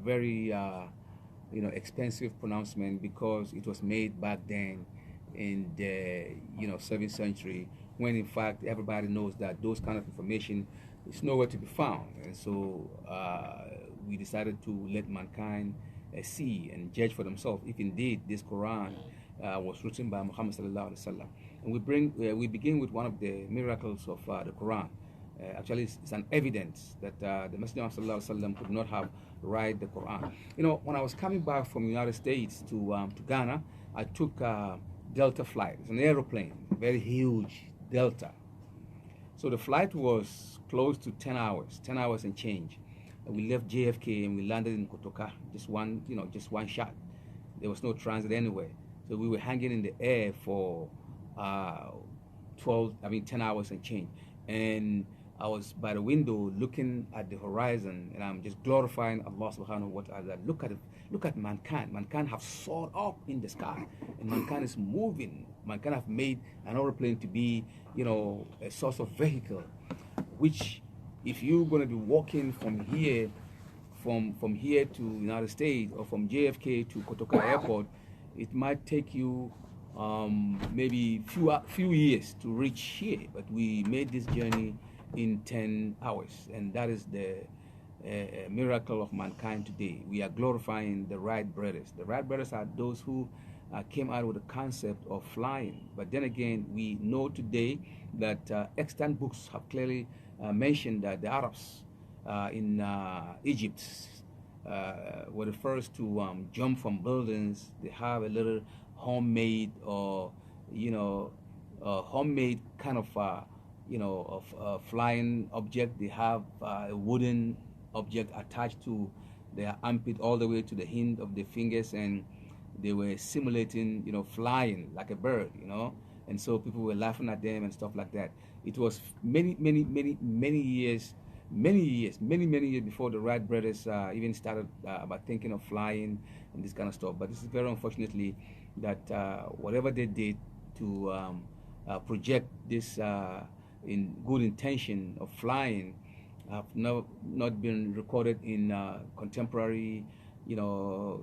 very expensive pronouncement because it was made back then in the 7th century, when in fact everybody knows that those kind of information is nowhere to be found. And so we decided to let mankind see and judge for themselves if indeed this Quran was written by Muhammad sallallahu alaihi wasallam. And we begin with one of the miracles of the Quran. Actually, it's an evidence that the Messenger of sallallahu alaihi wasallam could not have write the Quran. When I was coming back from the United States to Ghana, I took Delta flight. It's an aeroplane, very huge Delta. So the flight was close to 10 hours and change. We left JFK and we landed in Kotoka, just one shot. There was no transit anywhere. So we were hanging in the air for 10 hours and change. And I was by the window looking at the horizon, and I'm just glorifying Allah subhanahu wa ta'ala. Look at mankind. Mankind have soared up in the sky, and mankind is moving. Mankind have made an aeroplane to be, a source of vehicle, which if you're going to be walking from here to United States, or from JFK to Kotoka Airport, it might take you maybe few years to reach here. But we made this journey in 10 hours, and that is the miracle of mankind today. We are glorifying the Wright brothers. The Wright brothers are those who came out with the concept of flying. But then again, we know today that extant books have clearly mentioned that the Arabs in Egypt were the first to jump from buildings. They have a little homemade or homemade kind of flying object. They have a wooden object attached to their armpit all the way to the end of the fingers, and they were simulating flying like a bird, and so people were laughing at them and stuff like that. It was many years before the Wright brothers even started about thinking of flying and this kind of stuff. But this is very unfortunately that whatever they did to project this in good intention of flying have not been recorded in contemporary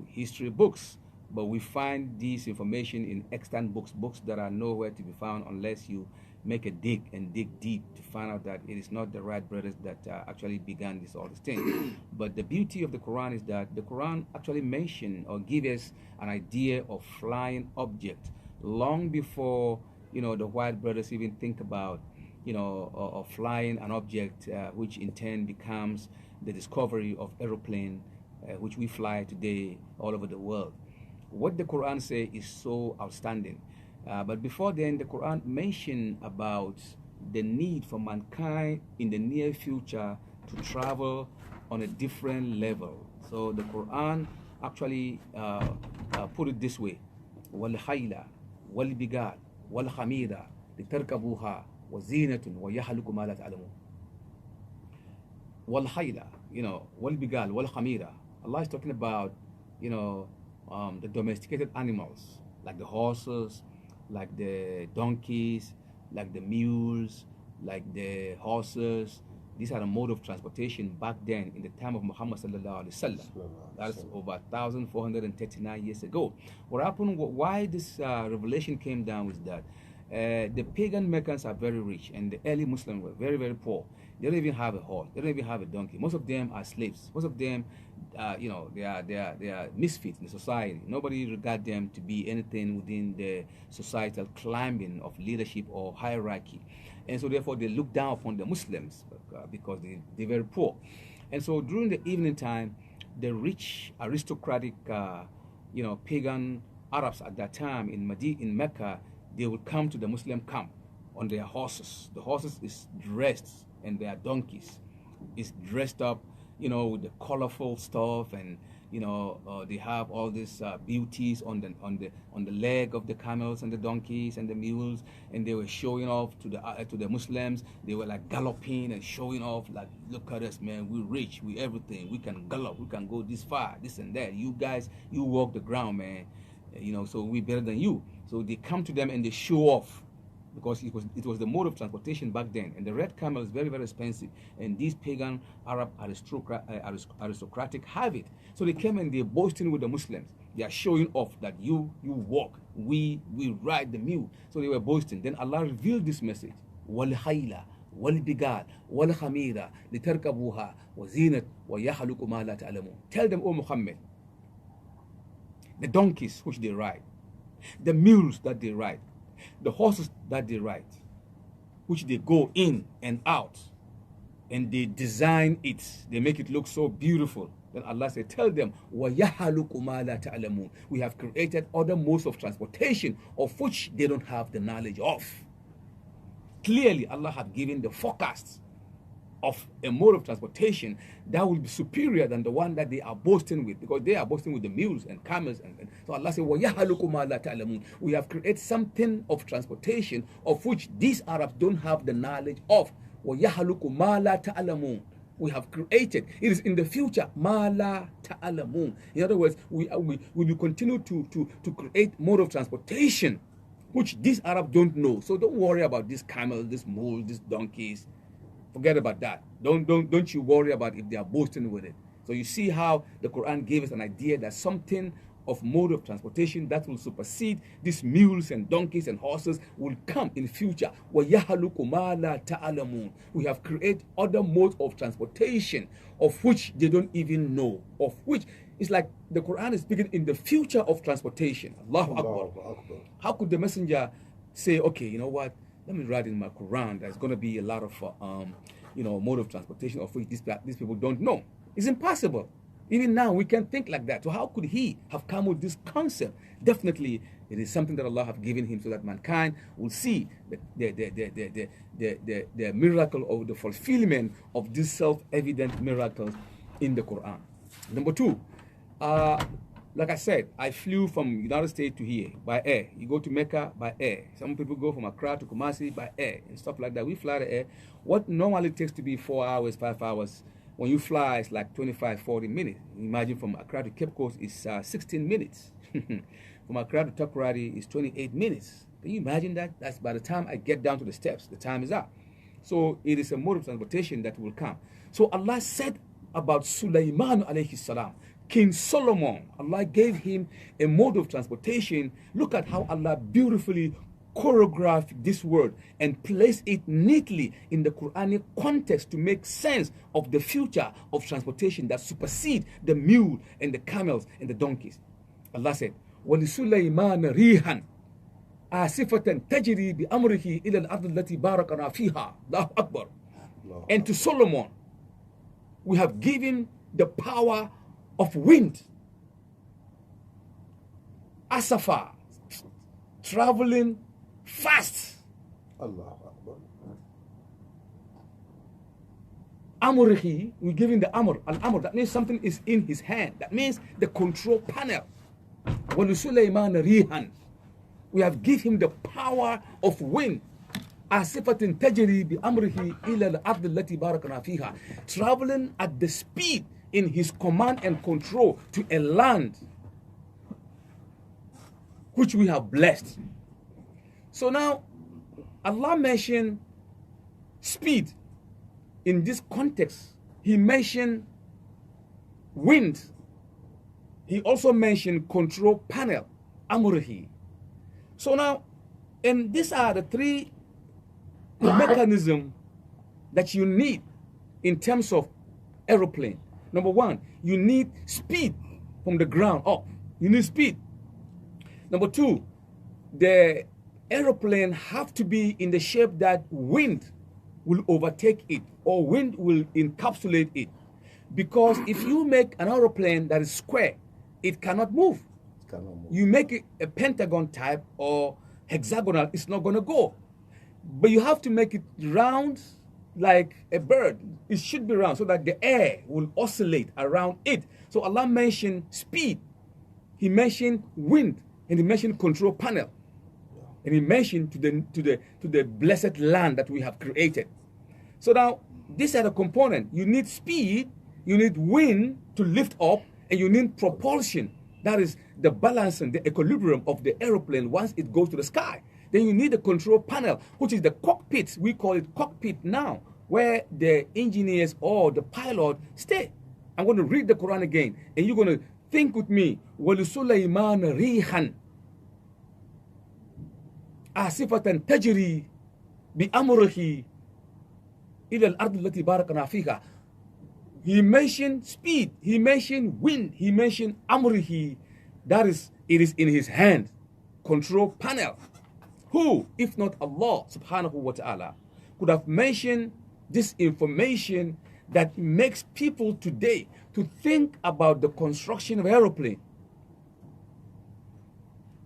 history books. But we find this information in extant books that are nowhere to be found unless you make a dig deep to find out that it is not the Wright brothers that actually began all this thing. But the beauty of the Quran is that the Quran actually mentioned or give us an idea of flying object long before the Wright brothers even think about of flying an object, which in turn becomes the discovery of aeroplane, which we fly today all over the world. What the Quran says is so outstanding. But before then, the Quran mentioned about the need for mankind in the near future to travel on a different level. So the Quran actually put it this way: وَالْخَيْلَ وَالْبِغَالَ وَالْحَمِيرَ لِتَرْكَبُوهَا وَزِينَةٌ وَيَخْلُقُ مَا لَا تَعْلَمُونَ. وَالْخَيْلَ, وَالْبِغَالَ وَالْحَمِيرَ. Allah is talking about the domesticated animals, like the horses, like the donkeys, like the mules, like the horses. These are the mode of transportation back then in the time of Muhammad sallallahu alaihi wasallam. That's over 1,439 years ago. What happened? Why this revelation came down was that the pagan Meccans are very rich, and the early Muslims were very, very poor. They don't even have a horse. They don't even have a donkey. Most of them are slaves. Most of them, they are misfits in the society. Nobody regard them to be anything within the societal climbing of leadership or hierarchy, and so therefore they look down upon the Muslims because they're very poor. And so during the evening time, the rich aristocratic, pagan Arabs at that time in Mecca, they would come to the Muslim camp on their horses. The horses is dressed, and their donkeys is dressed up, with the colorful stuff, and they have all these beauties on the leg of the camels and the donkeys and the mules, and they were showing off to the Muslims. They were like galloping and showing off, like, look at us, man, we're rich, we everything, we can gallop, we can go this far, this and that. You guys, you walk the ground, man. So we're better than you. So they come to them and they show off because it was the mode of transportation back then, and the red camel is very, very expensive, and these pagan Arab aristocratic have it. So they came and they're boasting with the Muslims. They are showing off that you walk, we ride the mule. So they were boasting. Then Allah revealed this message: وَالْخَيْلَ وَالْبِغَالَ وَالْخَمِيرَ لِتَرْكَبُوهَا وَزِينَةً وَيَخْلُقُ مَا لَا تَعْلَمُونَ. Tell them, O Muhammad, the donkeys which they ride, the mules that they ride, the horses that they ride, which they go in and out, and they design it, they make it look so beautiful. Then Allah said, tell them, وَيَحَلُقُ مَا لَا تَعْلَمُونَ. We have created other modes of transportation of which they don't have the knowledge of. Clearly, Allah had given the forecast of a mode of transportation that will be superior than the one that they are boasting with, because they are boasting with the mules and camels. And so Allah said, وَيَحَلُقُ مَا لَا تَعْلَمُونَ. We have created something of transportation of which these Arabs don't have the knowledge of. وَيَحَلُقُ مَا لَا تَعْلَمُونَ. We have created. It is in the future. مَا لَا تَعْلَمُونَ. In other words, we will continue to create mode of transportation which these Arabs don't know. So don't worry about this camel, this mule, these donkeys. Forget about that. Don't you worry about if they are boasting with it. So you see how the Quran gave us an idea that something of mode of transportation that will supersede these mules and donkeys and horses will come in future. وَيَحَلُقُ مَا لَا تَعْلَمُونَ. We have created other modes of transportation of which they don't even know, of which it's like the Quran is speaking in the future of transportation. Allahu Akbar. How could the messenger say, okay, you know what, let me write in my Quran there's going to be a lot of mode of transportation of which these people don't know? It's impossible. Even now we can't think like that. So how could he have come with this concept? Definitely it is something that Allah have given him so that mankind will see the miracle or the fulfillment of these self-evident miracles in the Quran. Number two, like I said, I flew from United States to here by air. You go to Mecca by air. Some people go from Accra to Kumasi by air and stuff like that. We fly the air. What normally takes to be 4 hours, 5 hours, when you fly, it's like 25, 40 minutes. Imagine from Accra to Cape Coast is 16 minutes. From Accra to Takoradi is 28 minutes. Can you imagine that? That's by the time I get down to the steps, the time is up. So it is a mode of transportation that will come. So Allah said about Sulaiman alayhi salam, King Solomon, Allah gave him a mode of transportation. Look at how Allah beautifully choreographed this word and placed it neatly in the Quranic context to make sense of the future of transportation that supersede the mule and the camels and the donkeys. Allah said, وَلِسُلَيْمَانَ رِيحًا آسِفَةً تَجْرِي بِأَمْرِهِ إِلَى الْأَرْضِ الَّتِي بَارَكَنَا فِيهَا. Allahu Akbar. And to Solomon, we have given the power of wind. Asafa, traveling fast. Allah Akbar. Amrihi, we give him the amr. Al-amr, that means something is in his hand. That means the control panel. وَلِسُلَيْمَانَ رِيحًا. We have given him the power of wind. Asifatin tajri bi amrihi ila al-ard allati barakna fiha. Traveling at the speed in his command and control to a land which we have blessed. So now Allah mentioned speed in this context. He mentioned wind. He also mentioned control panel, amrihi. So now, and these are the three mechanisms that you need in terms of aeroplane. Number one, you need speed from the ground up. You need speed. Number two, the aeroplane have to be in the shape that wind will overtake it or wind will encapsulate it. Because if you make an aeroplane that is square, it cannot move. You make it a pentagon type or hexagonal, it's not going to go. But you have to make it round like a bird. It should be round so that the air will oscillate around it. So Allah mentioned speed. He mentioned wind, and he mentioned control panel. And he mentioned to the blessed land that we have created. So now these are the components. You need speed, you need wind to lift up, and you need propulsion. That is the balance and the equilibrium of the aeroplane once it goes to the sky. Then you need the control panel, which is the cockpit. We call it cockpit now, where the engineers or the pilot stay. I'm going to read the Quran again, and you're going to think with me. وَلِسُلَيْمَانَ رِيحًا عاصفة تجري بأمره إلى الأرض التي باركنا فيها. He mentioned speed, he mentioned wind, he mentioned amrihi. That is, it is in his hand, control panel. Who, if not Allah subhanahu wa ta'ala, could have mentioned this information that makes people today to think about the construction of aeroplane?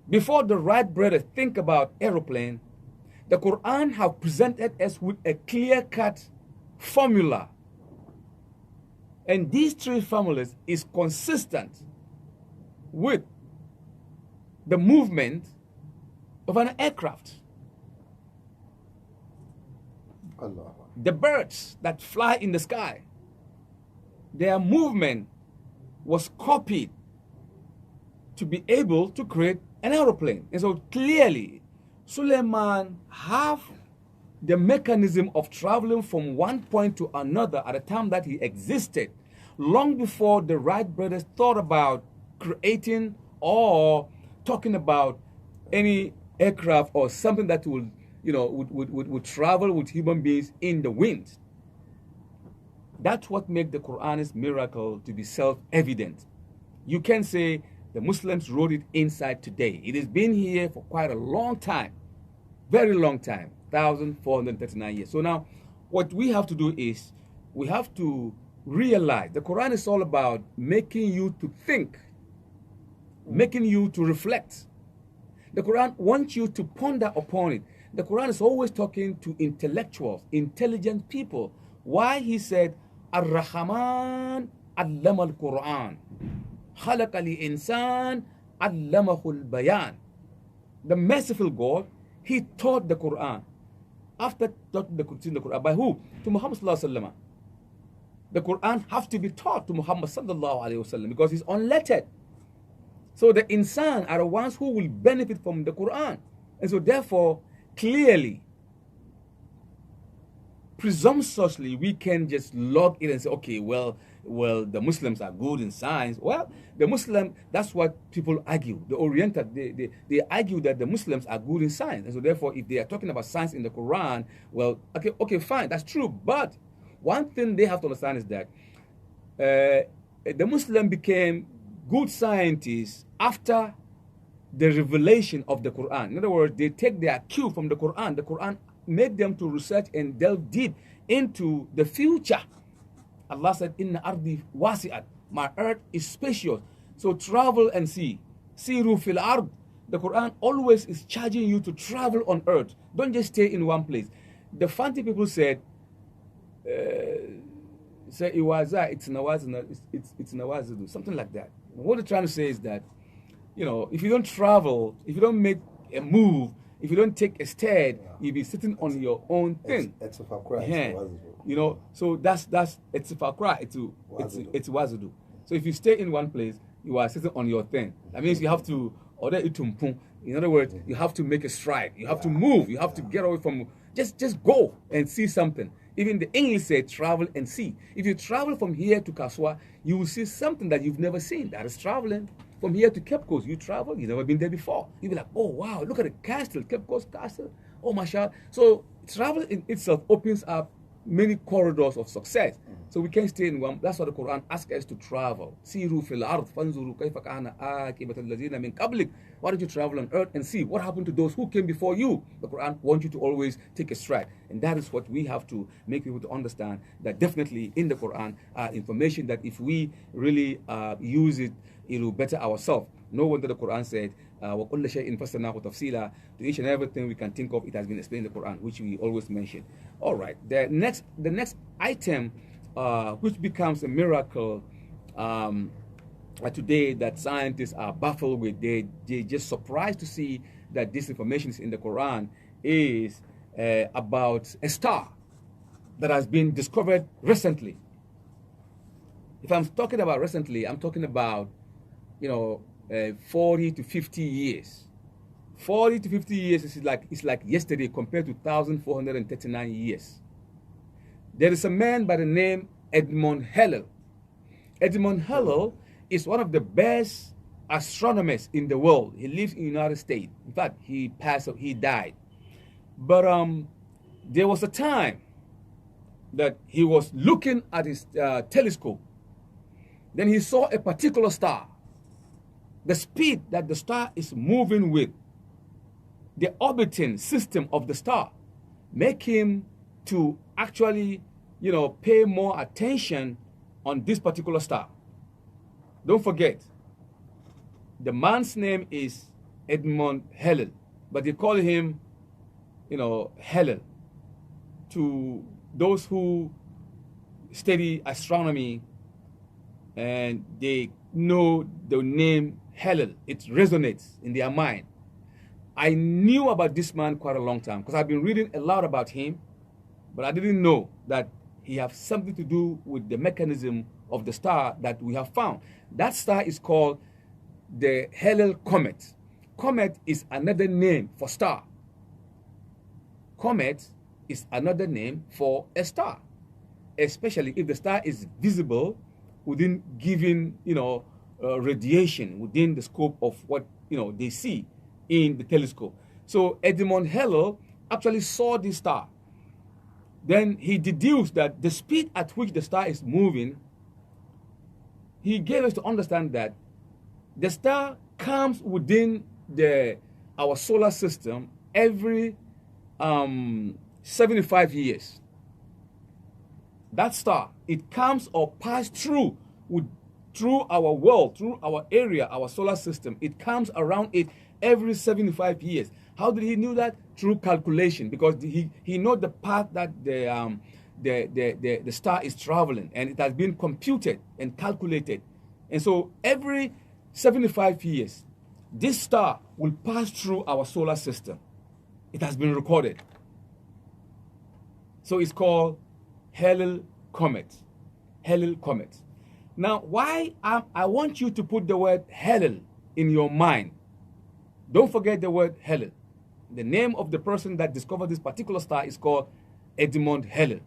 Before the Wright brothers think about aeroplane, the Quran have presented us with a clear-cut formula. And these three formulas is consistent with the movement of an aircraft. Allah. The birds that fly in the sky, their movement was copied to be able to create an aeroplane. And so clearly, Suleiman have the mechanism of traveling from one point to another at a time that he existed, long before the Wright brothers thought about creating or talking about any aircraft or something that would, would travel with human beings in the wind. That's what makes the Quran's miracle to be self-evident. You can say the Muslims wrote it inside today. It has been here for quite a long time, very long time, 1,439 years. So now what we have to do is we have to realize the Quran is all about making you to think, making you to reflect. The Quran wants you to ponder upon it. The Quran is always talking to intellectuals, intelligent people. Why he said, Ar-Rahman allama al-Quran, khalaqa al-insan allamahu al-bayan. The merciful God, he taught the Quran. After taught the Quran, by who? To Muhammad sallallahu alaihi wasallam. The Quran have to be taught to Muhammad sallallahu alaihi wasallam because he's unlettered. So the insan are the ones who will benefit from the Quran. And so therefore, clearly, presumptuously, we can just log it and say, okay, well, the Muslims are good in science. Well, the Muslim, that's what people argue. The Oriental, they argue that the Muslims are good in science. And so therefore, if they are talking about science in the Quran, well, okay, fine, that's true. But one thing they have to understand is that the Muslim became good scientists after the revelation of the Quran. In other words, they take their cue from the Quran. The Quran made them to research and delve deep into the future. Allah said, Inna ardi wasi'at. My earth is spacious. So travel and see. Siru fil ard. The Quran always is charging you to travel on earth. Don't just stay in one place. The Fanti people said, it's nawazidu, something like that. What they're trying to say is that, if you don't travel, if you don't make a move, if you don't take a stand, you'll be sitting on your own thing. It's a fakra. So that's it's a fakra. It's wazidu. So if you stay in one place, you are sitting on your thing. That means you have to order itumpum. In other words, you have to make a stride. You have to move. You have to get away from. Just go and see something. Even the English say travel and see. If you travel from here to Kaswa, you will see something that you've never seen. That is traveling. From here to Cape Coast, you travel, you've never been there before. You'll be like, oh wow, look at the castle, Cape Coast Castle. Oh mashallah. So travel in itself opens up many corridors of success. So we can't stay in one. That's why the Quran asks us to travel. Siru fil ard fanzuru kayfa kana akibat alladhina min qablik. Why don't you travel on earth and see what happened to those who came before you? The Quran wants you to always take a stride. And that is what we have to make people to understand, that definitely in the Quran are information that if we really use it, it will better ourselves. No wonder the Quran said, وَكُلَّ شَيْءٍ فَصَّلْنَاهُ تَفْصِيلًا. To each and everything we can think of, it has been explained in the Quran, which we always mention. All right, the next item, which becomes a miracle today that scientists are baffled with, they just surprised to see that this information is in the Quran, is about a star that has been discovered recently. If I'm talking about recently, I'm talking about 40 to 50 years. 40 to 50 years is like yesterday compared to 1,439 years. There is a man by the name Edmund Halley. Edmund Halley is one of the best astronomers in the world. He lives in the United States. In fact, he died. But there was a time that he was looking at his telescope. Then he saw a particular star. The speed that the star is moving with, the orbiting system of the star, make him to actually, pay more attention on this particular star. Don't forget, the man's name is Edmund Halley, but they call him, Halley. To those who study astronomy and they know the name Halley, it resonates in their mind. I knew about this man quite a long time because I've been reading a lot about him, but I didn't know that he has something to do with the mechanism of the star that we have found. That star is called the Halley Comet. Comet is another name for star. Comet is another name for a star, especially if the star is visible within given, radiation within the scope of what, they see in the telescope. So Edmund Halley actually saw this star. Then he deduced that the speed at which the star is moving, he gave us to understand that the star comes within our solar system every 75 years. That star, it comes or passes through our world, through our area, our solar system. It comes around it every 75 years. How did he know that? Through calculation, because he knows the path that the star is traveling, and it has been computed and calculated. And so every 75 years, this star will pass through our solar system. It has been recorded. So it's called Halley Comet. Halley Comet. Now, why I want you to put the word Halley in your mind. Don't forget the word Halley. The name of the person that discovered this particular star is called Edmund Halley.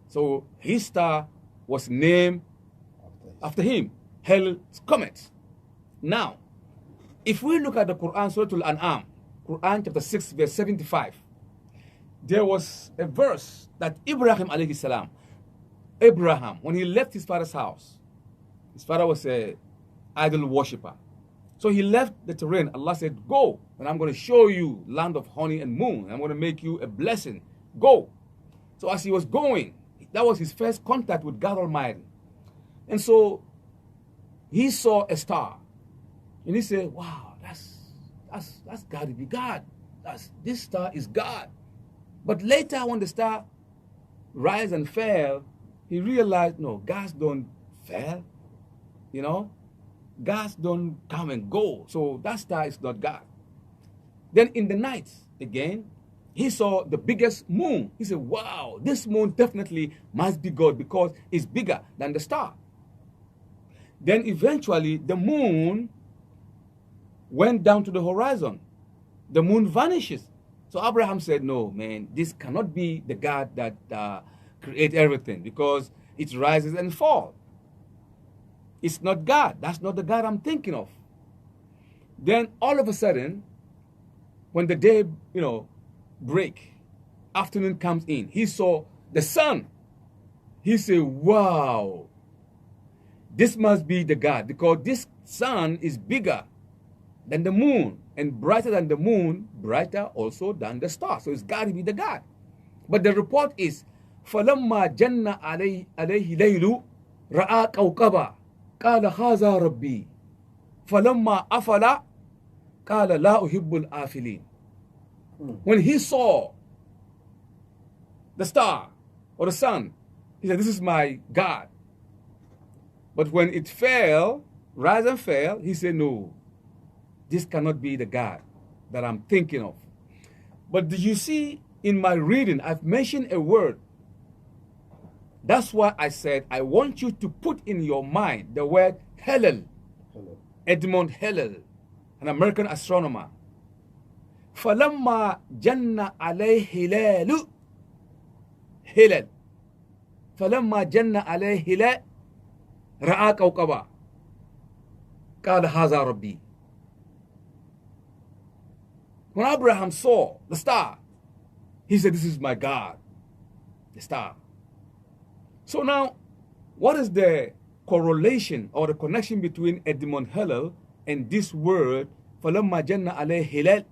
So his star was named after him, Halley's Comet. Now, if we look at the Quran, Surah Al-An'am, Quran chapter 6, verse 75, there was a verse that Ibrahim alayhi salam, Abraham, when he left his father's house, his father was an idol worshipper. So he left the terrain. Allah said, go, and I'm going to show you land of honey and moon. I'm going to make you a blessing. Go. So as he was going, that was his first contact with God Almighty. And so he saw a star. And he said, wow, that's got to be God. This star is God. But later when the star rise and fell, he realized, no, gods don't fail. Gods don't come and go. So that star is not God. Then in the night, again, he saw the biggest moon. He said, wow, this moon definitely must be God because it's bigger than the star. Then eventually the moon went down to the horizon. The moon vanishes. So Abraham said, no, man, this cannot be the God that created everything because it rises and falls. It's not God. That's not the God I'm thinking of. Then all of a sudden, when the day, break, afternoon comes in, he saw the sun. He said, wow, this must be the God because this sun is bigger than the moon and brighter than the moon, brighter also than the star. So it's got to be the God. But the report is, فَلَمَّا جَنَّ عَلَيْهِ لَيْلُ رَآ كَوْكَبًا قال هذا ربي فلما أفل قال لا أحب الآفلين. When he saw the star or the sun, he said, this is my God. But when it fell, rise and fell, he said, no, this cannot be the God that I'm thinking of. But do you see in my reading, I've mentioned a word. That's why I said, I want you to put in your mind the word Halley. Edmund Halley, an American astronomer. فَلَمَّا جَنَّ عَلَيْهِ هِلَالُ هِلَال فَلَمَّا جَنَّ عَلَيْهِ هِلَال رَأَى كَوْكَبًا قَالَ هَذَا رَبِّي. When Abraham saw the star, he said, this is my God, the star. So now, what is the correlation or the connection between Edmund Hillel and this word, فَلَمَّا جَنَّ عَلَيْهِ هِلَال?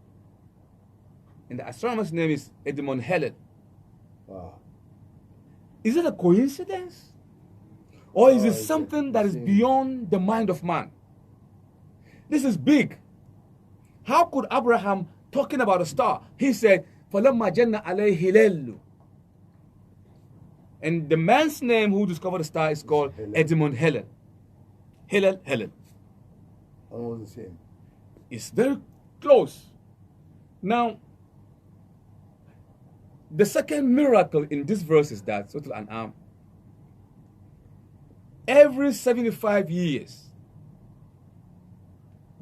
And the astronomer's name is Edmund Hillel. Wow. Is it a coincidence? Or is it something that is beyond the mind of man? This is big. How could Abraham, talking about a star, he said, فَلَمَّا جَنَّ عَلَيْهِ هِلَالُ. And the man's name who discovered the star is called Edmund Hillel. Hillel. Almost the same. It's very close. Now, the second miracle in this verse is that, Surah Al-An'am, every 75 years,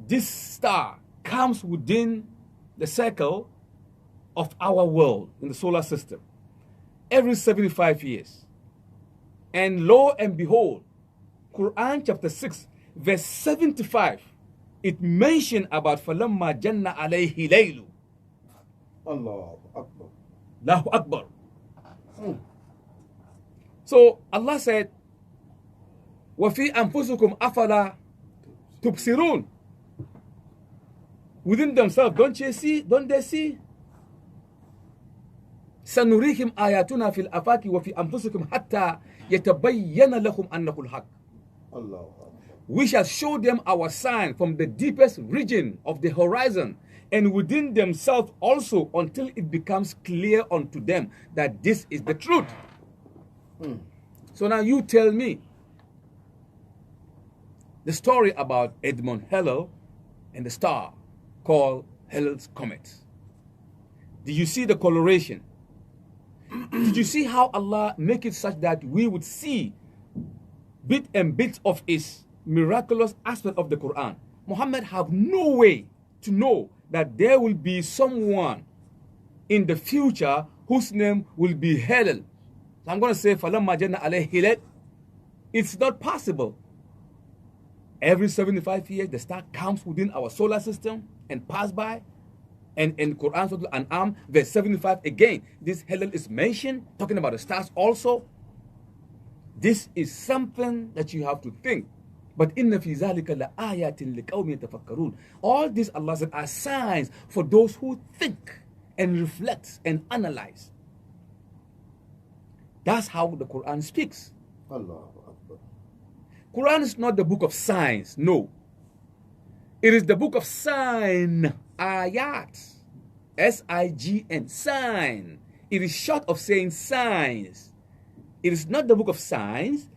this star comes within the circle of our world in the solar system. Every 75 years. And lo and behold, Quran chapter 6, verse 75, it mentioned about فَلَمَّا جَنَّ عَلَيْهِ لَيْلُ. Allahu Akbar. Allahu Akbar. So Allah said, وَفِي أَنفُسِكُمْ أَفَلَا تُبْصِرُونَ. Within themselves, don't they see? سنريهم آياتنا في الآفاق وفي أنفسكم حتى يتبين لهم أنه الحق. We shall show them our sign from the deepest region of the horizon and within themselves also until it becomes clear unto them that this is the truth. So now you tell me the story about Edmund Hillel and the star called Halley's Comet. Did you see the coloration? Did you see how Allah make it such that we would see bit and bits of its miraculous aspect of the Quran? Muhammad have no way to know that there will be someone in the future whose name will be Hillel. So I'm going to say, فَلَمَّا جَنَّ عَلَيْهِ هِلَالٌ. It's not possible. Every 75 years, the star comes within our solar system and pass by. And in Quran, Surah Al-An'am, verse 75, again, this Hillel is mentioned, talking about the stars also. This is something that you have to think. But inna fi zalika la ayatin liqawmin yatafakkarun. All these, Allah said, are signs for those who think and reflect and analyze. That's how the Quran speaks. Allahu Akbar. Quran is not the book of science, no. It is the book of sign, ayat, S-I-G-N, sign. It is short of saying signs. It is not the book of science,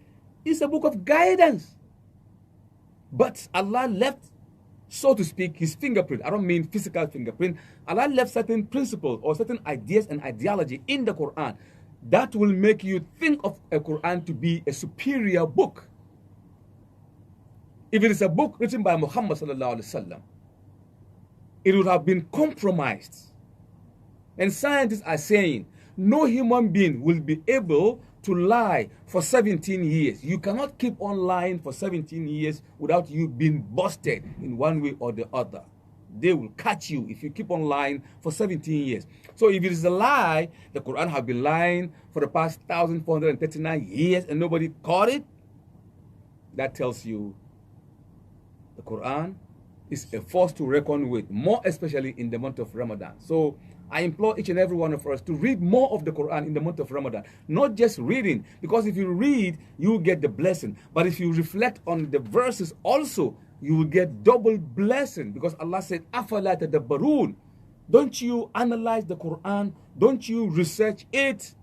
it's a book of guidance. But Allah left, so to speak, his fingerprint. I don't mean physical fingerprint. Allah left certain principles or certain ideas and ideology in the Quran that will make you think of a Quran to be a superior book. If it is a book written by Muhammad sallallahu alaihi wasallam, it would have been compromised. And scientists are saying no human being will be able to lie for 17 years. You cannot keep on lying for 17 years without you being busted in one way or the other. They will catch you if you keep on lying for 17 years. So if it is a lie, the Quran has been lying for the past 1,439 years and nobody caught it. That tells you the Quran is a force to reckon with, more especially in the month of Ramadan. So I implore each and every one of us to read more of the Quran in the month of Ramadan. Not just reading, because if you read, you will get the blessing. But if you reflect on the verses also, you will get double blessing. Because Allah said, أَفَلَا تَدَبَّرُونَ. Don't you analyze the Quran? Don't you research it?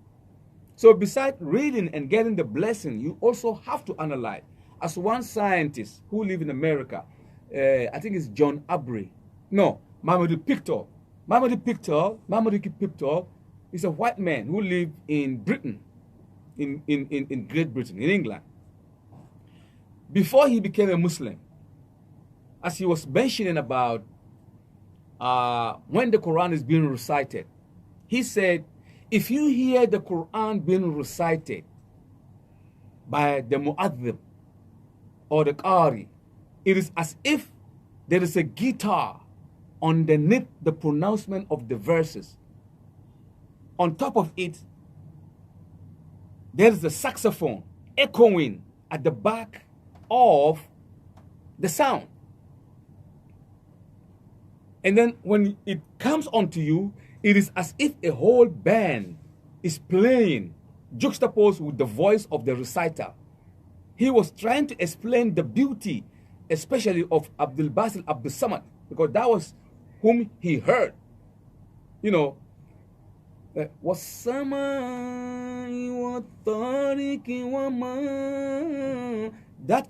So besides reading and getting the blessing, you also have to analyze. As one scientist who live in America, I think it's John Abry. No, Mamadou Pictor. Mamadou Pictor is a white man who lived in Britain, in Great Britain, in England. Before he became a Muslim, as he was mentioning about when the Quran is being recited, he said, if you hear the Quran being recited by the mu'adhib or the qari, it is as if there is a guitar underneath the pronouncement of the verses. On top of it, there is a saxophone echoing at the back of the sound. And then when it comes onto you, it is as if a whole band is playing, juxtaposed with the voice of the reciter. He was trying to explain the beauty, especially of Abdul Basit Abdul Samad, because that was whom he heard. You know, that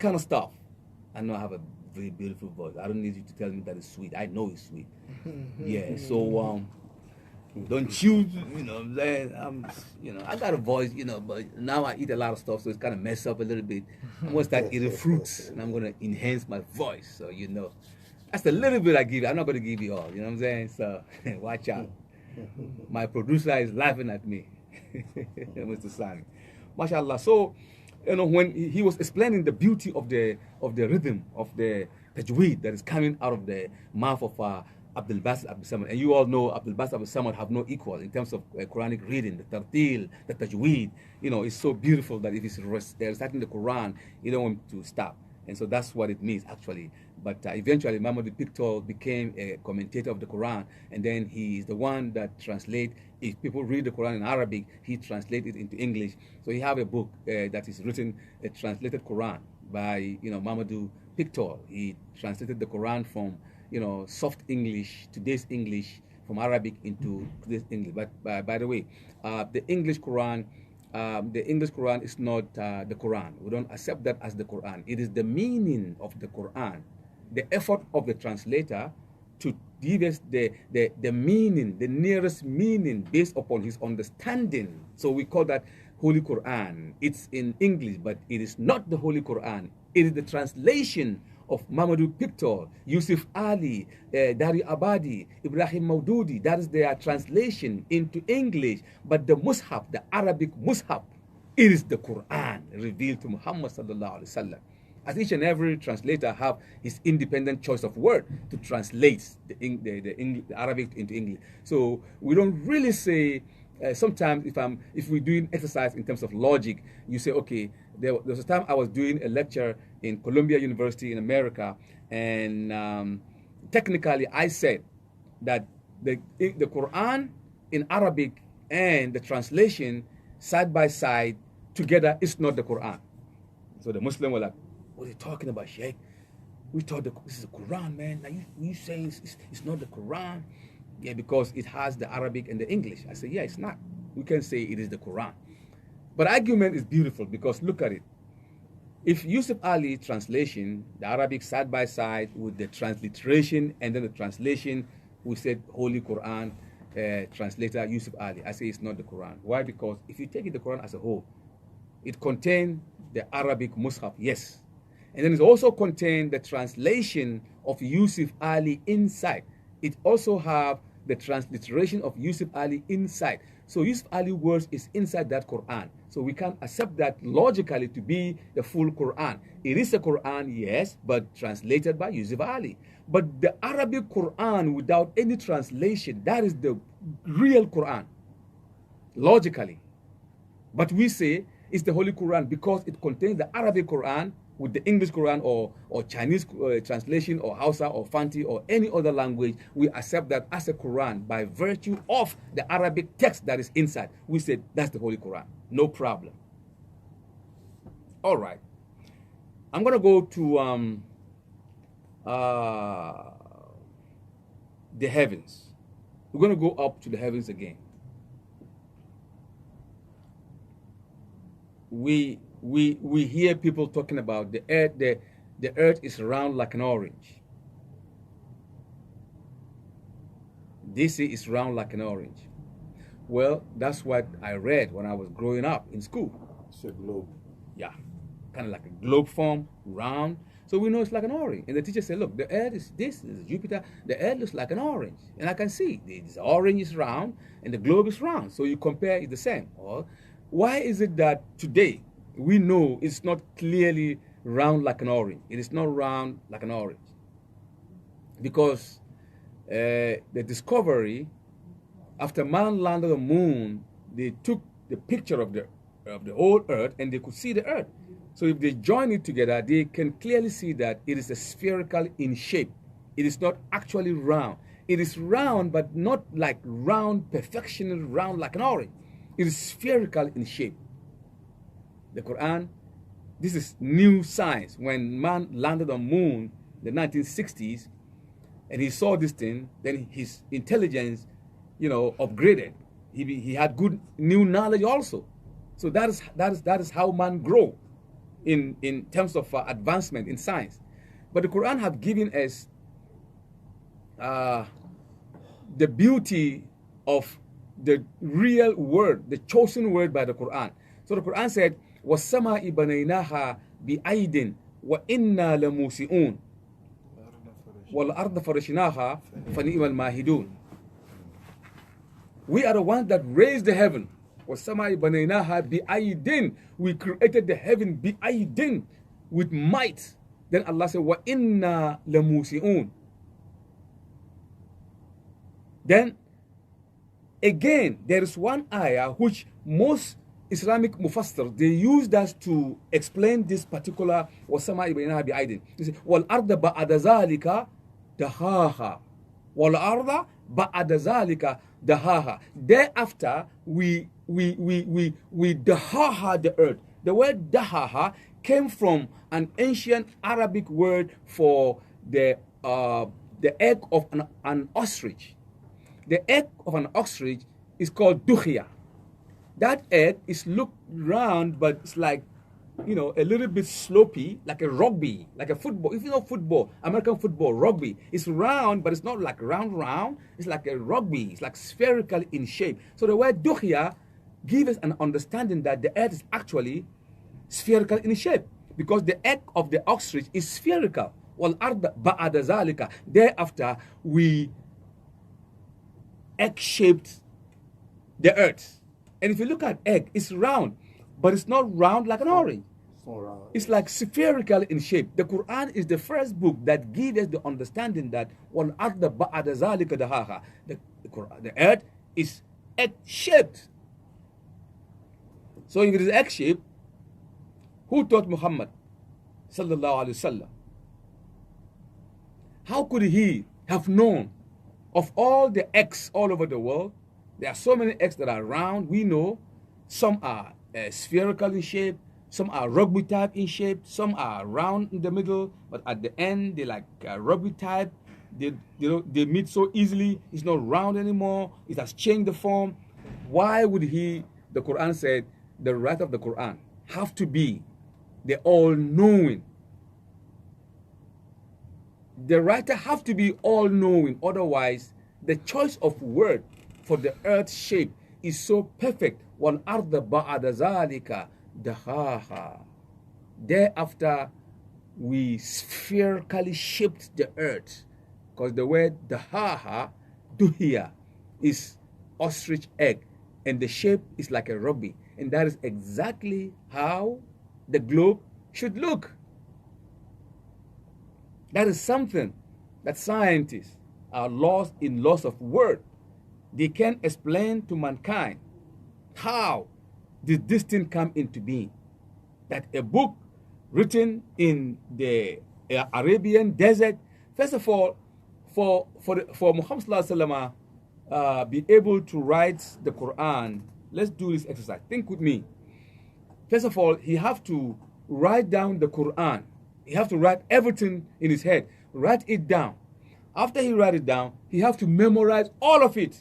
kind of stuff. I know I have a very beautiful voice. I don't need you to tell me that it's sweet. I know it's sweet. Yeah, so don't you, you know, you know, I got a voice, you know, but now I eat a lot of stuff, so it's kind of messed up a little bit. I'm gonna start eating fruits, and I'm gonna enhance my voice. So you know, that's a little bit I give you. I'm not gonna give you all. You know what I'm saying? So watch out. My producer is laughing at me, Mr. Sani. MashaAllah. So, you know, when he was explaining the beauty of the rhythm of the tajweed that is coming out of the mouth of Abdul Basit Abdul Samad, and you all know Abdul Basit Abdul Samad have no equal in terms of Quranic reading, the tartil, the tajweed. You know, it's so beautiful that if he's reciting the Quran, you don't want to stop. And so that's what it means actually. But eventually, Muhammad Pictor became a commentator of the Quran, and then he is the one that translates. If people read the Quran in Arabic, he translates it into English. So he have a book that is written, a translated Quran by Muhammad Pictor. He translated the Quran from soft English, today's English, from Arabic into today's English. But by the way, the English Quran. The English Quran is not the Quran. We don't accept that as the Quran. It is the meaning of the Quran, the effort of the translator to give us the meaning, the nearest meaning based upon his understanding. So we call that Holy Quran. It's in English, but it is not the Holy Quran. It is the translation of Mamadou Pictor, Yusuf Ali, Dari Abadi, Ibrahim Maududi. That is their translation into English. But the Mus'haf, the Arabic Mus'haf, it is the Quran revealed to Muhammad sallallahu alaihi wasallam. As each and every translator have his independent choice of word to translate the Arabic into English. So we don't really say. Sometimes if we're doing exercise in terms of logic, you say, okay, there was a time I was doing a lecture in Columbia University in America, and technically I said that the Quran in Arabic and the translation side by side together is not the Quran. So the Muslim were like, what are you talking about, Sheikh? We thought this is the Quran, man. Now you saying it's not the Quran? Yeah, because it has the Arabic and the English. I say, yeah, it's not. We can say it is the Quran. But argument is beautiful because look at it. If Yusuf Ali translation, the Arabic side by side with the transliteration and then the translation, we said Holy Quran, translator Yusuf Ali. I say it's not the Quran. Why? Because if you take it the Quran as a whole, it contains the Arabic Mus'haf, yes. And then it also contains the translation of Yusuf Ali inside. It also have the transliteration of Yusuf Ali inside. So Yusuf Ali words is inside that Quran. So we can accept that logically to be the full Quran. It is a Quran, yes, but translated by Yusuf Ali. But the Arabic Quran without any translation, that is the real Quran, logically. But we say it's the Holy Quran because it contains the Arabic Quran with the English Quran or Chinese translation or Hausa or Fanti or any other language. We accept that as a Quran by virtue of the Arabic text that is inside. We said that's the Holy Quran. No problem. All right. I'm going to go to the heavens. We're going to go up to the heavens again. We hear people talking about the earth. The earth is round like an orange. This is round like an orange. Well, that's what I read when I was growing up in school. It's a globe. Yeah, kind of like a globe form, round. So we know it's like an orange. And the teacher said, look, the earth is this is Jupiter. The earth looks like an orange. And I can see this orange is round and the globe is round. So you compare, it's the same. Or why is it that today we know it's not clearly round like an orange? It is not round like an orange. Because the discovery, after man landed on the moon, they took the picture of the whole earth and they could see the earth. So if they join it together, they can clearly see that it is a spherical in shape. It is not actually round. It is round, but not like round, perfectionally round like an orange. It is spherical in shape. The Quran, this is new science. When man landed on the moon in the 1960s, and he saw this thing, then his intelligence, upgraded. He had good new knowledge also. So that is how man grow in terms of advancement in science. But the Quran have given us the beauty of the real word, the chosen word by the Quran. So the Quran said, وَالسَّمَاءِ بَنَيْنَاهَا بِأَيْدٍ وَإِنَّا لَمُوسِئُونَ وَالْأَرْضَ فَرَشْنَاهَا فَنِئِمَ الْمَاهِدُونَ. We are the ones that raised the heaven. وَالسَّمَاءِ بَنَيْنَاهَا بِأَيْدٍ. We created the heaven بِأَيْدٍ, with might. Then Allah said, وَإِنَّا لَمُوسِئُونَ. Then again, there is one ayah which most Islamic mufassir, they use that to explain this particular وَالسَّمَاءِ بَنَيْنَاهَا بِأَيْدٍ. They say, وَالْأَرْضَ بَعْدَ ذَلِكَ دَهَاهَا. وَالْأَرْضَ بَعْدَ ذَلِكَ دَهَاهَا. Thereafter, we dahaha the earth. The word dahaha came from an ancient Arabic word for the egg of an ostrich. The egg of an ostrich is called dukhia. That egg is looked round, but it's like, a little bit slopey, like a rugby, like a football. If you know football, American football, rugby, it's round, but it's not like round. It's like a rugby. It's like spherical in shape. So the word dukhia gives us an understanding that the earth is actually spherical in shape, because the egg of the ostrich is spherical. وَالْأَرْضَ بَعْدَ ذَلِكَ. Thereafter, we egg-shaped the earth. And if you look at egg, it's round, but it's not round like an orange. It's not round. It's like spherical in shape. The Quran is the first book that gives us the understanding that وَالْأَرْضَ بَعْدَ ذَلِكَ دَهَاهَا. The earth is egg-shaped. So if it is egg-shaped, who taught Muhammad sallallahu alaihi wasallam? How could he have known of all the eggs all over the world? There are so many eggs that are round. We know some are spherical in shape, some are rugby type in shape, some are round in the middle, but at the end they like rugby type. They meet so easily. It's not round anymore. It has changed the form. Why would the Quran said, the writer of the Quran have to be the all-knowing. The writer have to be all-knowing. Otherwise, the choice of word for the earth shape is so perfect. وَالْأَرْضَ بَعْدَ ذَلِكَ دَهَاهَا. Thereafter, we spherically shaped the earth. Because the word dahaha, duhia, is ostrich egg. And the shape is like a rugby. And that is exactly how the globe should look. That is something that scientists are lost in loss of word. They can't explain to mankind how did this thing come into being. That a book written in the Arabian desert, first of all, for Muhammad sallallahu alaihi wasallam be able to write the Quran, let's do this exercise. Think with me. First of all, he have to write down the Quran. He have to write everything in his head. Write it down. After he write it down, he have to memorize all of it.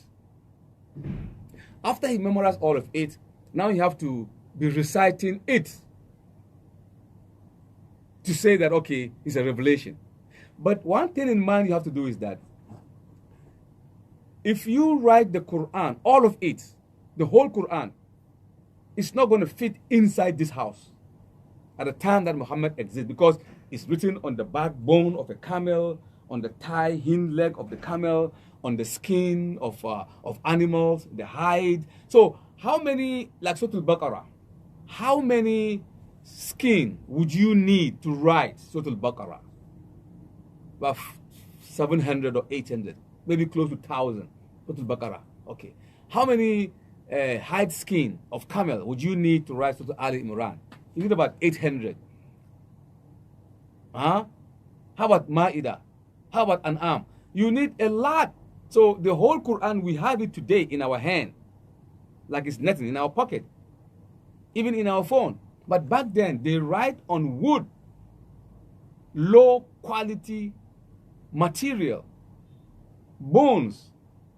After he memorized all of it, now he have to be reciting it to say that, okay, it's a revelation. But one thing in mind you have to do is that if you write the Quran, all of it, the whole Quran, it's not going to fit inside this house at the time that Muhammad exists, because It's written on the backbone of a camel, on the thigh, hind leg of the camel, on the skin of animals, the hide. So how many, like Surah Al-Baqarah, how many skin would you need to write Surah Al-Baqarah? About 700 or 800, maybe close to 1,000. Surah Al-Baqarah. Okay. How many hide skin of camel would you need to write Surah Ali Imran? You need about 800. Huh? How about Ma'idah? How about An'am? You need a lot. So the whole Quran, we have it today in our hand, like it's nothing, in our pocket, even in our phone. But back then, they write on wood, low quality material, bones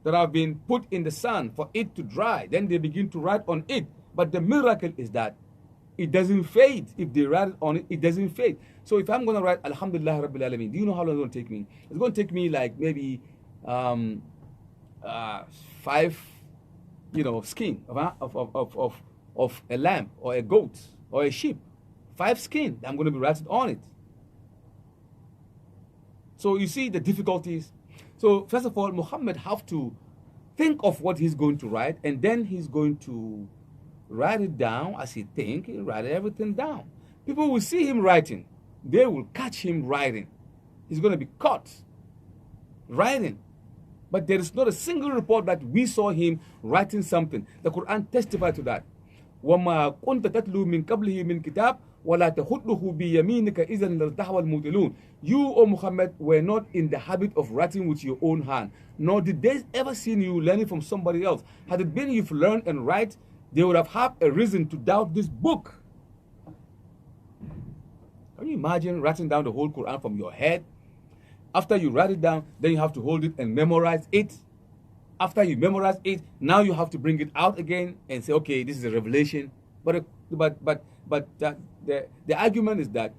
that have been put in the sun for it to dry. Then they begin to write on it. But the miracle is that it doesn't fade. If they write on it, it doesn't fade. So if I'm going to write Alhamdulillah Rabbil Alameen, do you know how long it's going to take me? It's going to take me like maybe 5, skin of a lamb or a goat or a sheep. 5 skin. I'm going to be writing on it. So you see the difficulties. So first of all, Muhammad have to think of what he's going to write, and then he's going to write it down as he think. He'll write everything down. People will see him writing. They will catch him writing. He's going to be caught writing. But there is not a single report that we saw him writing something. The Quran testifies to that. وَمَا كُنْتَ تَتْلُو مِنْ قَبْلِهِ مِنْ كِتَابٍ وَلَا تَخُطُّهُ بِيَمِينِكَ إِذًا لَارْتَابَ الْمُبْطِلُونَ. You, O Muhammad, were not in the habit of writing with your own hand, nor did they ever see you learning from somebody else. Had it been you've learned and write, they would have had a reason to doubt this book. Can you imagine writing down the whole Quran from your head? After you write it down, then you have to hold it and memorize it. After you memorize it, now you have to bring it out again and say, okay, this is a revelation. But the argument is that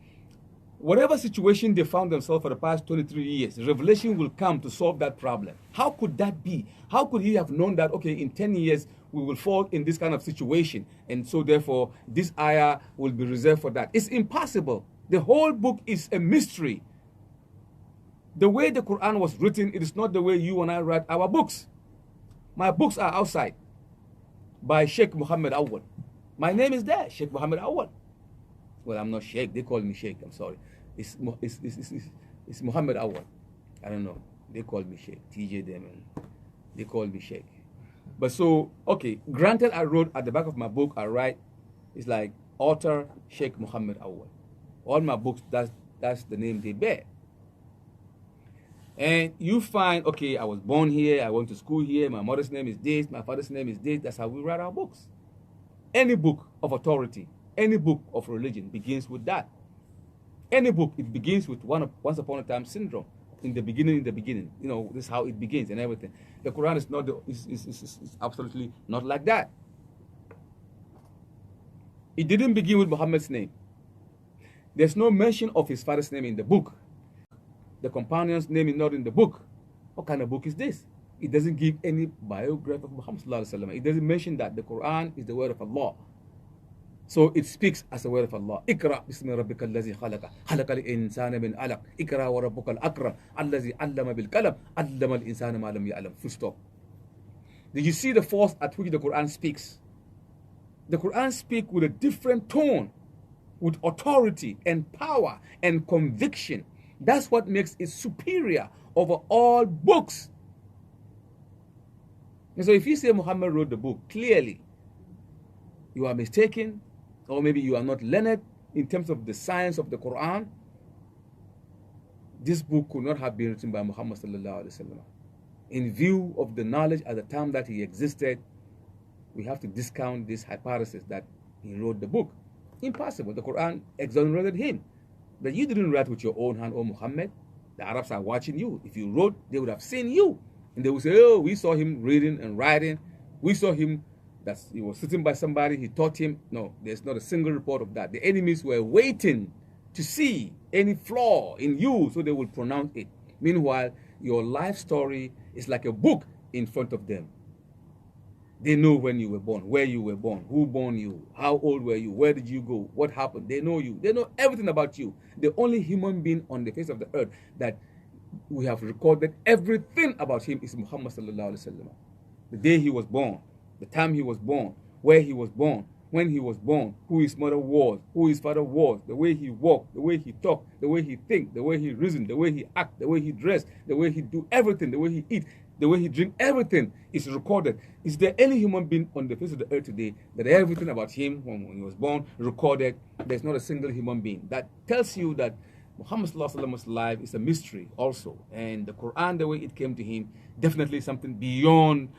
whatever situation they found themselves for the past 23 years, revelation will come to solve that problem. How could that be? How could he have known that, okay, in 10 years, we will fall in this kind of situation, and so therefore, this ayah will be reserved for that? It's impossible. The whole book is a mystery. The way the Quran was written, it is not the way you and I write our books. My books are outside by Sheikh Mohammed Awal. My name is there, Sheikh Mohammed Awal. Well, I'm not Sheikh. They call me Sheikh. I'm sorry. It's Mohammed Awal. I don't know. They call me Sheikh. TJ Demon. They call me Sheikh. But so, okay, granted, I wrote at the back of my book, I write, it's like author Sheikh Mohammed Awal. All my books, that's the name they bear. And you find, okay, I was born here, I went to school here, my mother's name is this, my father's name is this. That's how we write our books. Any book of authority, any book of religion begins with that. Any book, it begins with once upon a time syndrome. In the beginning, you know, this is how it begins and everything. The Quran is not, is absolutely not like that. It didn't begin with Muhammad's name. There's no mention of his father's name in the book. The companion's name is not in the book. What kind of book is this? It doesn't give any biography of Muhammad sallallahu alaihi wasallam. It doesn't mention that the Quran is the word of Allah. So it speaks as the word of Allah. Ikra bismi rabbika allazi khalaqa. Khalaqa al-insana min alaq. Ikra wa rabbuka al-akram. Allazi allama bil qalam. Allama al-insana ma lam ya'lam. Full stop. Did you see the force at which the Quran speaks? The Quran speaks with a different tone, with authority and power and conviction. That's what makes it superior over all books. And so if you say Muhammad wrote the book, clearly you are mistaken, or maybe you are not learned in terms of the science of the Quran. This book could not have been written by Muhammad sallallahu alaihi wasallam. In view of the knowledge at the time that he existed, we have to discount this hypothesis that he wrote the book. Impossible. The Quran exonerated him. But you didn't write with your own hand, O Muhammad. The Arabs are watching you. If you wrote, they would have seen you. And they would say, oh, we saw him reading and writing. We saw him, that he was sitting by somebody, he taught him. No, there's not a single report of that. The enemies were waiting to see any flaw in you so they will pronounce it. Meanwhile, your life story is like a book in front of them. They know when you were born, where you were born, who born you, how old were you, where did you go, what happened. They know you. They know everything about you. The only human being on the face of the earth that we have recorded everything about him is Muhammad sallallahu alaihi wasallam. The day he was born, the time he was born, where he was born, when he was born, who his mother was, who his father was, the way he walked, the way he talked, the way he think, the way he reasoned, the way he act, the way he dressed, the way he do everything, the way he eat, the way he drink, everything is recorded. Is there any human being on the face of the earth today that everything about him when he was born recorded? There's not a single human being. That tells you that Muhammad sallallahu alaihi wasallam's life is a mystery also, and the Quran, the way it came to him, definitely something beyond,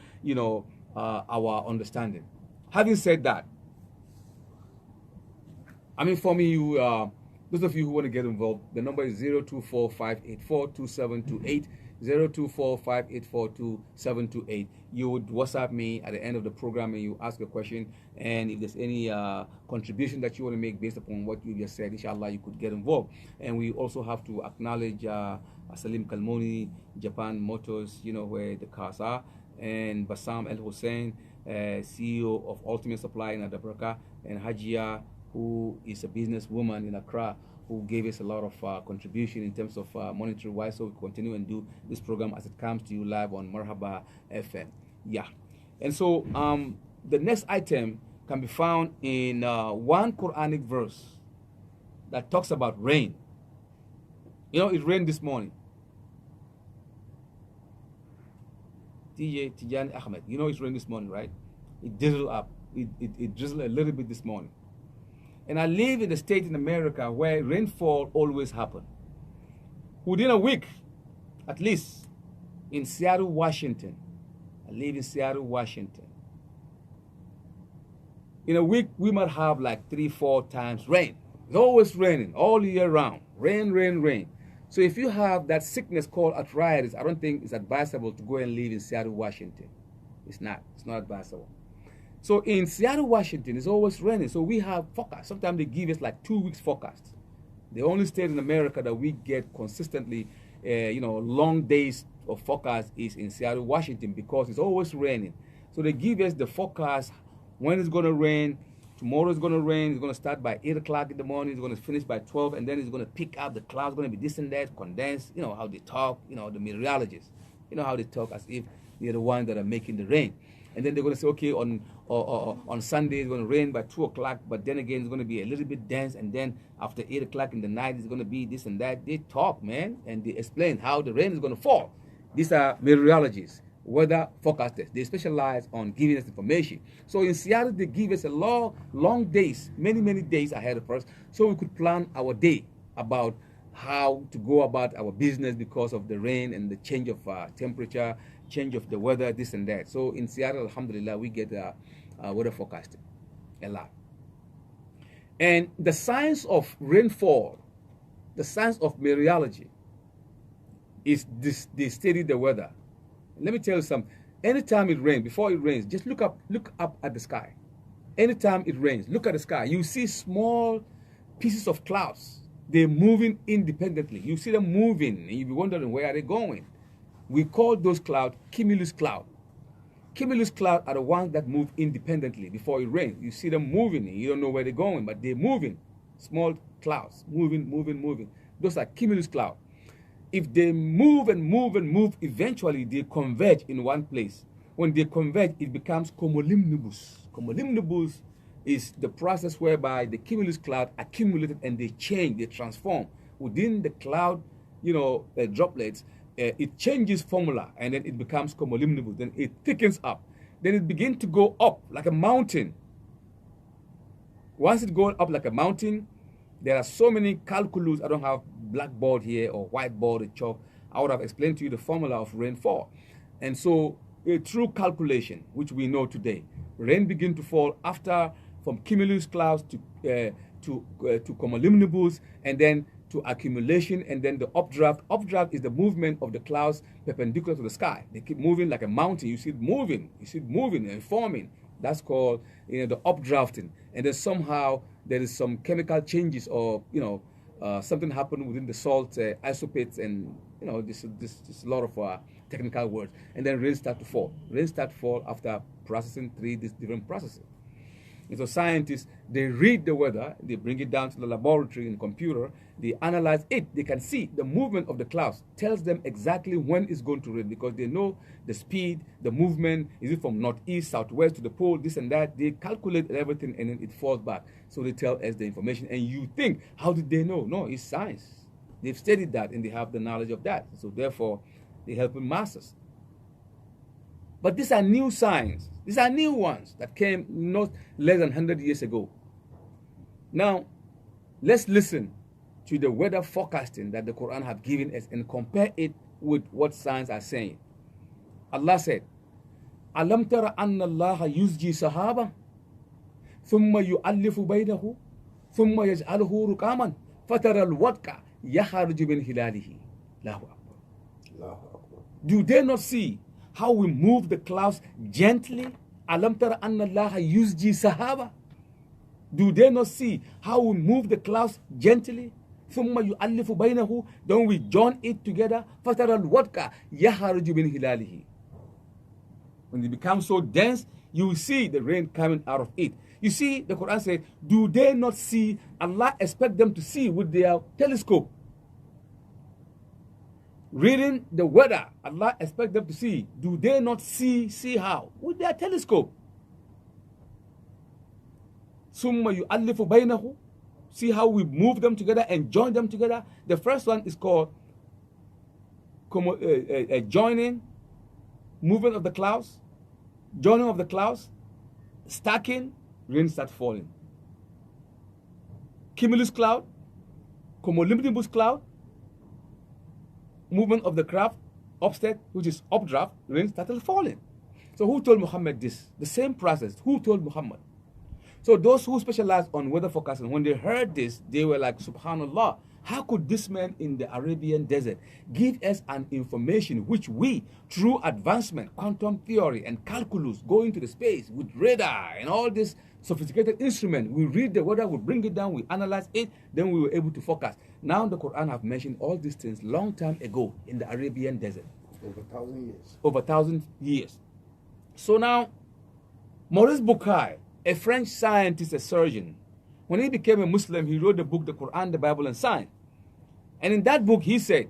our understanding. Having said that, I mean, for me, you, those of you who want to get involved, the number is 024-584-2728, 024-584-2728. You would WhatsApp me at the end of the program and you ask a question, and if there's any contribution that you want to make based upon what you just said, inshallah, you could get involved. And we also have to acknowledge Salim Kalmoni, Japan Motors, where the cars are, and Bassam El Hussein, CEO of Ultimate Supply in Adabraka, and Hajia, who is a businesswoman in Accra, who gave us a lot of contribution in terms of monetary wise, so we continue and do this program as it comes to you live on Marhaba FM. Yeah. And so the next item can be found in one Quranic verse that talks about rain. It rained this morning. TJ Tijani Ahmed, it rained this morning, right? It drizzled up. It drizzled a little bit this morning. And I live in a state in America where rainfall always happens. Within a week, at least, in Seattle, Washington. I live in Seattle, Washington. In a week, we might have like 3-4 times rain. It's always raining all year round. Rain, rain, rain. So if you have that sickness called arthritis, I don't think it's advisable to go and live in Seattle, Washington. It's not advisable. So in Seattle, Washington, it's always raining. So we have forecast. Sometimes they give us like 2 weeks forecast. The only state in America that we get consistently, long days of forecast is in Seattle, Washington, because it's always raining. So they give us the forecast, when it's going to rain. Tomorrow it's going to rain. It's going to start by 8 o'clock in the morning. It's going to finish by 12, and then it's going to pick up. The clouds going to be this and that, condensed. How they talk, the meteorologists. How they talk as if they're the ones that are making the rain. And then they're going to say, okay, on Sunday it's going to rain by 2 o'clock, but then again it's going to be a little bit dense, and then after 8 o'clock in the night it's going to be this and that. They talk, man, and they explain how the rain is going to fall. These are meteorologists, weather forecasters. They specialize on giving us information. So in Seattle, they give us a long days, many days ahead of us, so we could plan our day about how to go about our business because of the rain and the change of temperature, change of the weather, this and that. So in Seattle, alhamdulillah, we get weather forecasting a lot. And the science of rainfall, the science of meteorology, is this: they study the weather. Let me tell you something. Anytime it rains, before it rains, just look up at the sky. Anytime it rains, look at the sky. You see small pieces of clouds. They're moving independently. You see them moving, and you'll be wondering, where are they going? We call those clouds cumulus cloud. Cumulus cloud are the ones that move independently before it rains. You see them moving, and you don't know where they're going, but they're moving. Small clouds, moving. Those are cumulus cloud. If they move and move, eventually they converge in one place. When they converge, it becomes cumulonimbus. Cumulonimbus is the process whereby the cumulus cloud accumulated and they change, they transform. Within the cloud, droplets, it changes formula, and then it becomes cumulonimbus. Then it thickens up. Then it begins to go up like a mountain. Once it goes up like a mountain, there are so many calculus. I don't have blackboard here or whiteboard or chalk. I would have explained to you the formula of rainfall. And so through calculation, which we know today, rain begins to fall from cumulus clouds to cumulonimbus, and then to accumulation, and then the updraft. Updraft is the movement of the clouds perpendicular to the sky. They keep moving like a mountain. You see it moving. And forming. That's called the updrafting. And then somehow there is some chemical changes, or something happened within the salt isopates and this is a lot of technical words. And then rain start to fall. Rain start to fall after processing these different processes. And so scientists, they read the weather, they bring it down to the laboratory in the computer, they analyze it, they can see the movement of the clouds, tells them exactly when it's going to rain because they know the speed, the movement, is it from northeast, southwest to the pole, this and that. They calculate everything and then it falls back. So they tell us the information and you think, how did they know? No, it's science. They've studied that and they have the knowledge of that. So therefore, they help in masses. But these are new science. These are new ones that came not less than 100 years ago. Now, let's listen to the weather forecasting that the Quran have given us and compare it with what science are saying. Allah said, Alam tara anna Allah yuzji sahaba, thumma yu'allifu baynahu, thumma yaj'aluhu rukaman, fatara al-wadka yakhruju min hilalihi. Allahu Akbar. Allahu Akbar. Do they not see how we move the clouds gently? Alam tara anna Allah yuzji sahaba. Do they not see how we move the clouds gently? Thumma yu'allifu baynahu. Then we join it together. Fatara al-wadka yakhruju min hilalihi. When it becomes so dense, you will see the rain coming out of it. You see, the Quran says, do they not see? Allah expect them to see with their telescope. Reading the weather, Allah expect them to see. Do they not see? See how? With their telescope. Summa yu'allifu baynahu. See how we move them together and join them together. The first one is called joining, movement of the clouds, joining of the clouds, stacking, rain start falling. Cumulus cloud, cumulonimbus cloud, movement of the craft, upset, which is updraft, rain started falling. So who told Muhammad this? The same process. Who told Muhammad? So those who specialize on weather forecasting, when they heard this, they were like, Subhanallah, how could this man in the Arabian desert give us an information which we, through advancement, quantum theory and calculus, go into the space with radar and all this sophisticated instrument, we read the weather, we bring it down, we analyze it, then we were able to forecast. Now the Quran have mentioned all these things long time ago in the Arabian desert. Over 1,000 years. Over 1,000 years. So now, Maurice Bucaille, a French scientist, a surgeon, when he became a Muslim, he wrote the book, the Quran, the Bible, and Science. And in that book, he said,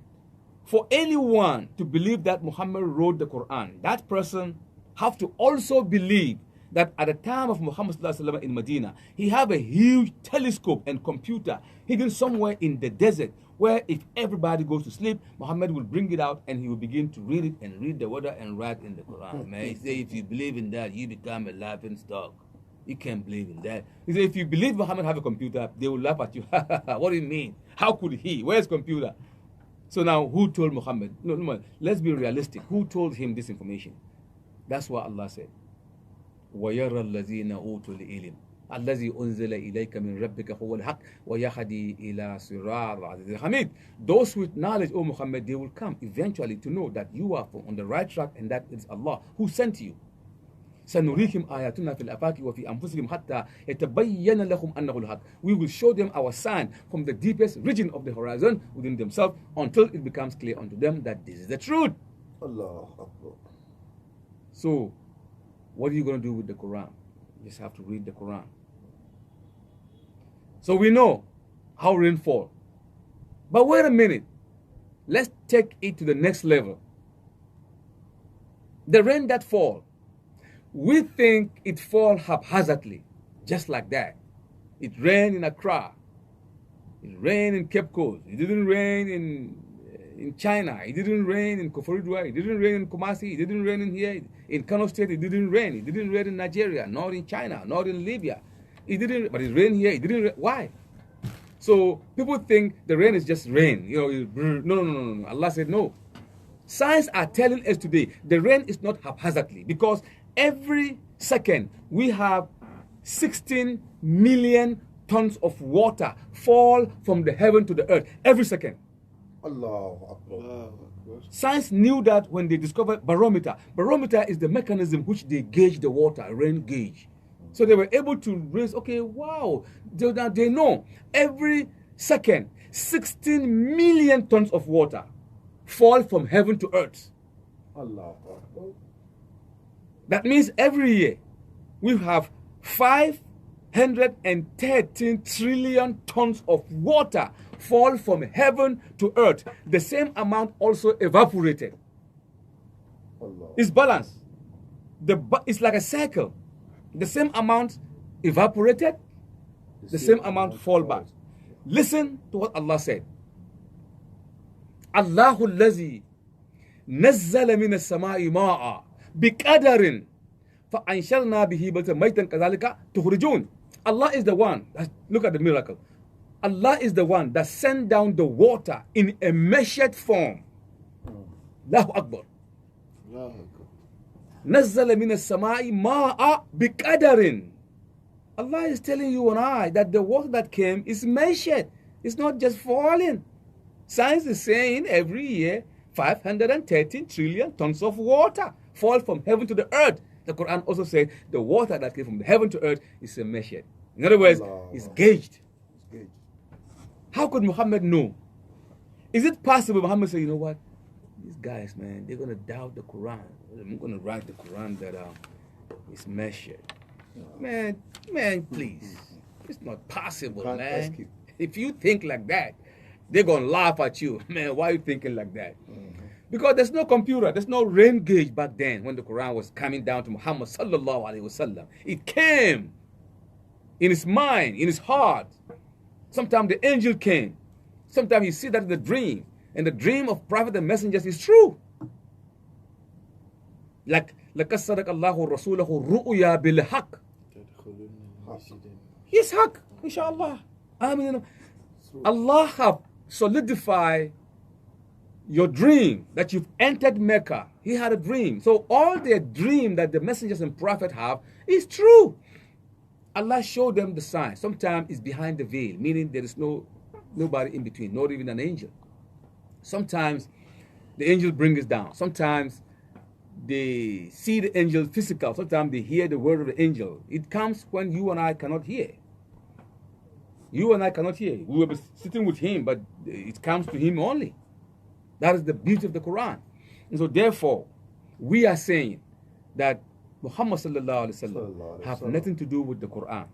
for anyone to believe that Muhammad wrote the Quran, that person have to also believe that at the time of Muhammad in Medina, he had a huge telescope and computer hidden somewhere in the desert, where if everybody goes to sleep, Muhammad will bring it out and he will begin to read it and read the weather and write in the Quran. Man, he say, if you believe in that, you become a laughing stock. You can't believe in that. He said, if you believe Muhammad have a computer, they will laugh at you. What do you mean? How could he? Where's computer? So now, who told Muhammad? No, let's be realistic. Who told him this information? That's what Allah said. وَيَرَى الَّذِينَ أُوتُوا الْعِلْمَ الَّذِي أُنزِلَ إِلَيْكَ مِنْ رَبِّكَ هُوَ الْحَقُّ وَيَهْدِي إِلَى صِرَاطٍ الْعَزِيزِ الْحَمِيدِ. Those with knowledge, O Muhammad, they will come eventually to know that you are on the right track and that it's Allah who sent you. سنريهم آياتنا في الآفاق وفي أنفسهم حتى يتبين لهم أنه الحق. We will show them our sign from the deepest region of the horizon within themselves until it becomes clear unto them that this is the truth. Allah Akbar. So, what are you going to do with the Quran? You just have to read the Quran. So we know how rain falls. But wait a minute. Let's take it to the next level. The rain that falls, we think it falls haphazardly, just like that. It rained in Accra. It rained in Cape Coast. It didn't rain in China. It didn't rain in Koforidua. It didn't rain in Kumasi. It didn't rain in here. In Kano State, it didn't rain. It didn't rain in Nigeria, nor in China, nor in Libya. It didn't, but it rained here. It didn't rain. Why? So people think the rain is just rain. No. Allah said no. Science are telling us today the rain is not haphazardly because every second we have 16 million tons of water fall from the heaven to the earth every second. Allahu Akbar. Science knew that when they discovered barometer. Barometer is the mechanism which they gauge the water, rain gauge. So they were able to raise, okay, wow. They know every second 16 million tons of water fall from heaven to earth. Allahu Akbar. That means every year we have 513 trillion tons of water fall from heaven to earth. The same amount also evaporated. Allah. It's balanced. It's like a cycle. The same amount evaporated, the same amount fall back. Listen to what Allah said. Allahu allazi nazzala min as-sama'i ma'a biqadarin fa ansharna bihi balatan maytan kadhalika tukhrijun. Allah is the one. Look at the miracle. Allah is the one that sent down the water in a measured form. Allahu Akbar. Nazzala min as-sama'i ma'a biqadarin. Allah is telling you and I that the water that came is measured. It's not just falling. Science is saying every year 513 trillion tons of water fall from heaven to the earth. The Quran also says the water that came from the heaven to earth is measured. In other words, it's gauged. How could Muhammad know? Is it possible Muhammad said, you know what? These guys, man, they're going to doubt the Quran. I'm going to write the Quran that it's measured. Man, please. It's not possible, man. If you think like that, they're going to laugh at you. Man, why are you thinking like that? Because there's no computer, there's no rain gauge back then when the Quran was coming down to Muhammad sallallahu alaihi wasallam. It came in his mind, in his heart. Sometimes the angel came. Sometimes you see that in the dream. And the dream of prophet and messengers is true. Like لَقَدْ صَدَقَ اللَّهُ رَسُولَهُ الرُّؤْيَا بِالْحَقِّ. Yes, haq, inshallah. I mean, Allah have solidified your dream that you've entered Mecca. He had a dream. So all the dream that the messengers and prophet have is true. Allah showed them the sign. Sometimes it's behind the veil, meaning there is nobody in between, not even an angel. Sometimes the angel brings us down. Sometimes they see the angel physical. Sometimes they hear the word of the angel. It comes when you and I cannot hear. You and I cannot hear. We will be sitting with him, but it comes to him only. That is the beauty of the Quran. And so therefore, we are saying that Muhammad sallallahu alaihi wasallam have nothing to do with the Quran.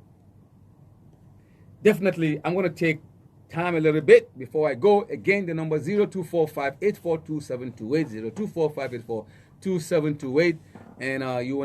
Definitely, I'm going to take time a little bit before I go. Again, the number 0245-842-728, 0245-842-728, and you want